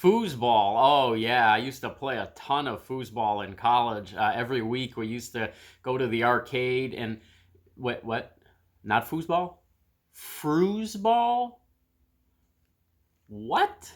Foosball. Oh, yeah. I used to play a ton of foosball in college. Every week we used to go to the arcade and. What? Not foosball? Frooze ball? What?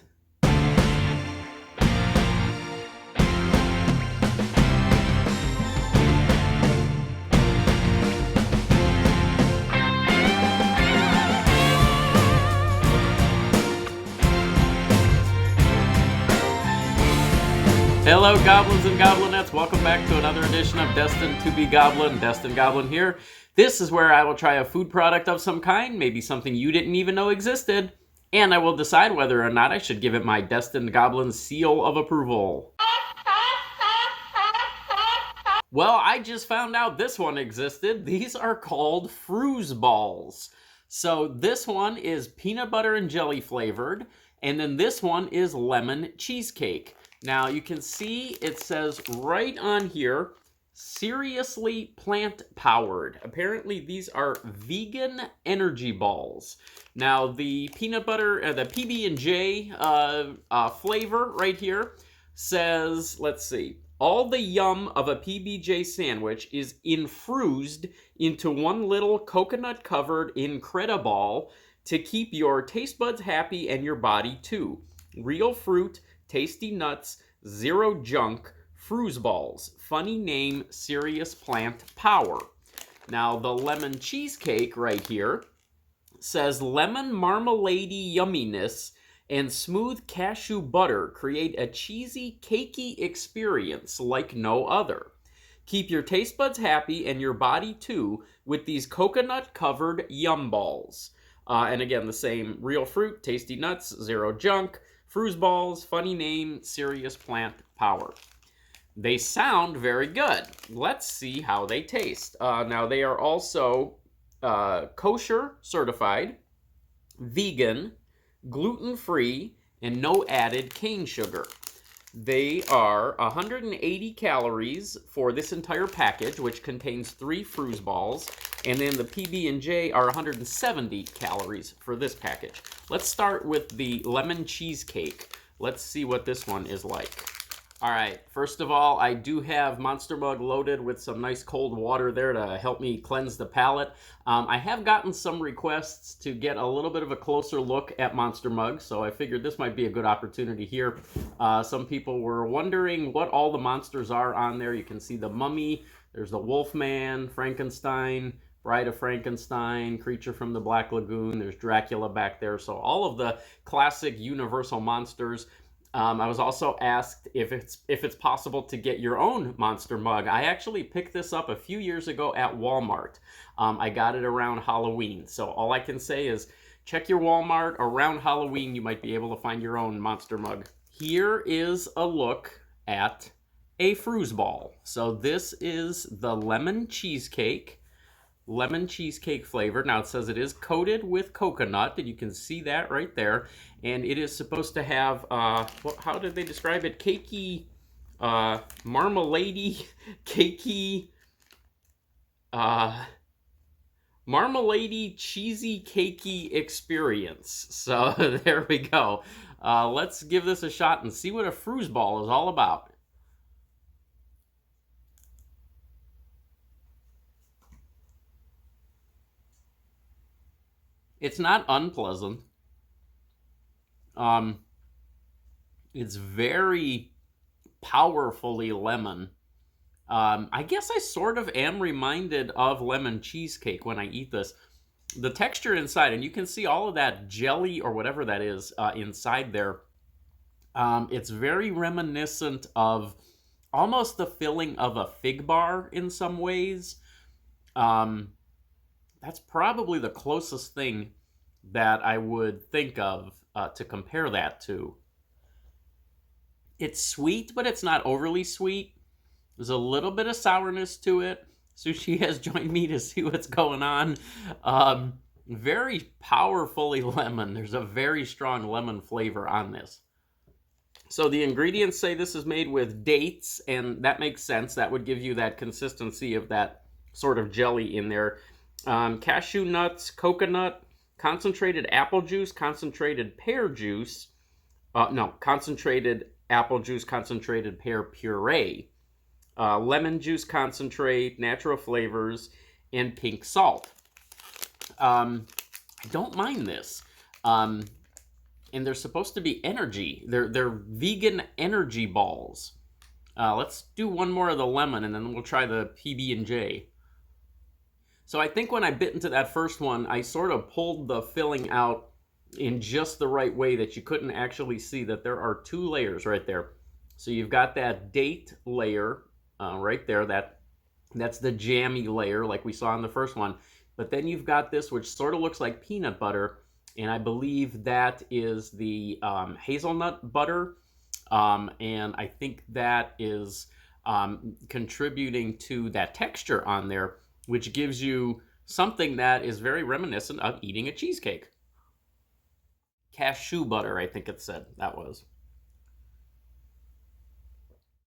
Hello, goblins and goblinettes. Welcome back to another edition of Destined to be Goblin. Destined Goblin here. This is where I will try a food product of some kind, maybe something you didn't even know existed, and I will decide whether or not I should give it my Destined Goblin seal of approval. Well, I just found out this one existed. These are called Frooze Balls. So this one is peanut butter and jelly flavored, and then this one is lemon cheesecake. Now you can see it says right on here, seriously plant powered. Apparently these are vegan energy balls. Now the peanut butter, the PB&J flavor right here says, let's see, all the yum of a PB&J sandwich is infused into one little coconut covered Incrediball to keep your taste buds happy and your body too. Real fruit, tasty nuts, zero junk, Frooze Balls. Funny name, serious plant power. Now, the lemon cheesecake right here says lemon marmalade yumminess and smooth cashew butter create a cheesy, cakey experience like no other. Keep your taste buds happy and your body too with these coconut-covered yum balls. And again, the same real fruit, tasty nuts, zero junk, Frooze Balls, funny name, serious plant power. They sound very good. Let's see how they taste. Now, they are also kosher certified, vegan, gluten-free, and no added cane sugar. They are 180 calories for this entire package, which contains 3 Frooze Balls, and then the PB&J are 170 calories for this package. Let's start with the lemon cheesecake. Let's see what this one is like. All right, first of all, I do have Monster Mug loaded with some nice cold water there to help me cleanse the palate. I have gotten some requests to get a little bit of a closer look at Monster Mug, so I figured this might be a good opportunity here. Some people were wondering what all the monsters are on there. You can see the Mummy, there's the Wolfman, Frankenstein, Bride of Frankenstein, Creature from the Black Lagoon, there's Dracula back there. So all of the classic Universal monsters. I was also asked if it's possible to get your own Monster Mug. I actually picked this up a few years ago at Walmart. I got it around Halloween. So all I can say is check your Walmart. Around Halloween, you might be able to find your own Monster Mug. Here is a look at a Frooze Ball. So this is the lemon cheesecake flavor. Now it says it is coated with coconut, and you can see that right there. And it is supposed to have, how did they describe it? Cakey, marmalade-y, cakey, marmalade-y, cheesy, cakey experience. So there we go. Let's give this a shot and see what a Frooze Ball is all about. It's not unpleasant. It's very powerfully lemon. I guess I sort of am reminded of lemon cheesecake when I eat this. The texture inside, and you can see all of that jelly or whatever that is inside there. It's very reminiscent of almost the filling of a fig bar in some ways. That's probably the closest thing that I would think of to compare that to. It's sweet, but it's not overly sweet. There's a little bit of sourness to it. Sushi has joined me to see what's going on. Very powerfully lemon. There's a very strong lemon flavor on this. So the ingredients say this is made with dates, and that makes sense. That would give you that consistency of that sort of jelly in there. Cashew nuts, coconut, concentrated apple juice, concentrated pear juice, No, concentrated apple juice, concentrated pear puree, lemon juice concentrate, natural flavors, and pink salt. I don't mind this. And they're supposed to be energy. They're vegan energy balls. Let's do one more of the lemon, and then we'll try the PB&J. So I think when I bit into that first one, I sort of pulled the filling out in just the right way that you couldn't actually see that there are two layers right there. So you've got that date layer right there. That's the jammy layer like we saw in the first one. But then you've got this which sort of looks like peanut butter, and I believe that is the hazelnut butter. And I think that is contributing to that texture on there, which gives you something that is very reminiscent of eating a cheesecake. Cashew butter, I think it said that was.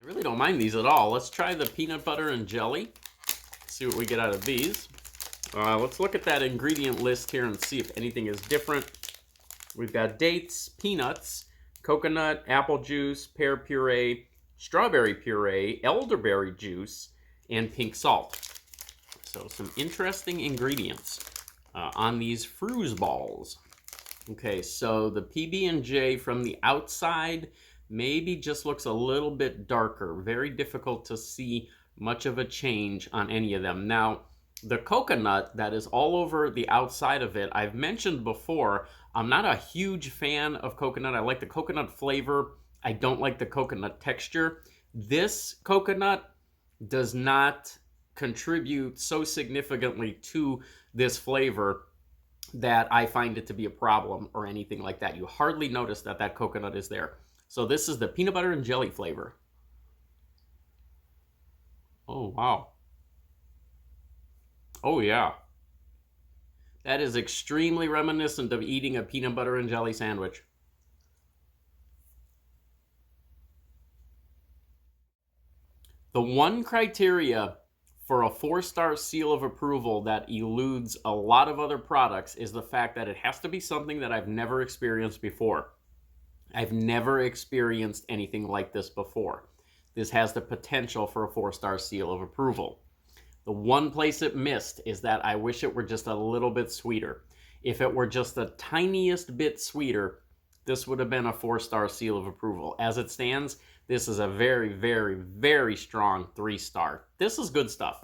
I really don't mind these at all. Let's try the peanut butter and jelly. See what we get out of these. Let's look at that ingredient list here and see if anything is different. We've got dates, peanuts, coconut, apple juice, pear puree, strawberry puree, elderberry juice, and pink salt. So some interesting ingredients on these Frooze Balls. Okay, so the PB&J from the outside maybe just looks a little bit darker. Very difficult to see much of a change on any of them. Now, the coconut that is all over the outside of it, I've mentioned before, I'm not a huge fan of coconut. I like the coconut flavor. I don't like the coconut texture. This coconut does not contribute so significantly to this flavor that I find it to be a problem or anything like that. You hardly notice that that coconut is there. So this is the peanut butter and jelly flavor. Oh, wow. Oh, yeah. That is extremely reminiscent of eating a peanut butter and jelly sandwich. The one criteria for a 4-star seal of approval that eludes a lot of other products is the fact that it has to be something that I've never experienced before. I've never experienced anything like this before. This has the potential for a 4-star seal of approval. The one place it missed is that I wish it were just a little bit sweeter. If it were just the tiniest bit sweeter, this would have been a 4-star seal of approval. As it stands, this is a very, very, very strong 3-star. This is good stuff.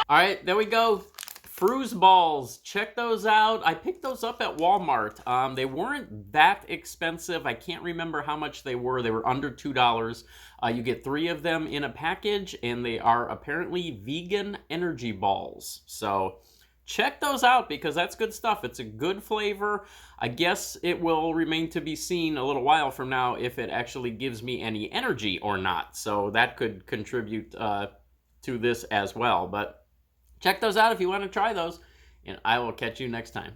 All right, there we go. Frooze Balls, check those out. I picked those up at Walmart. They weren't that expensive. I can't remember how much they were. They were under $2. You get 3 of them in a package, and they are apparently vegan energy balls. So check those out because that's good stuff. It's a good flavor. I guess it will remain to be seen a little while from now if it actually gives me any energy or not. So that could contribute to this as well. But check those out if you want to try those, and I will catch you next time.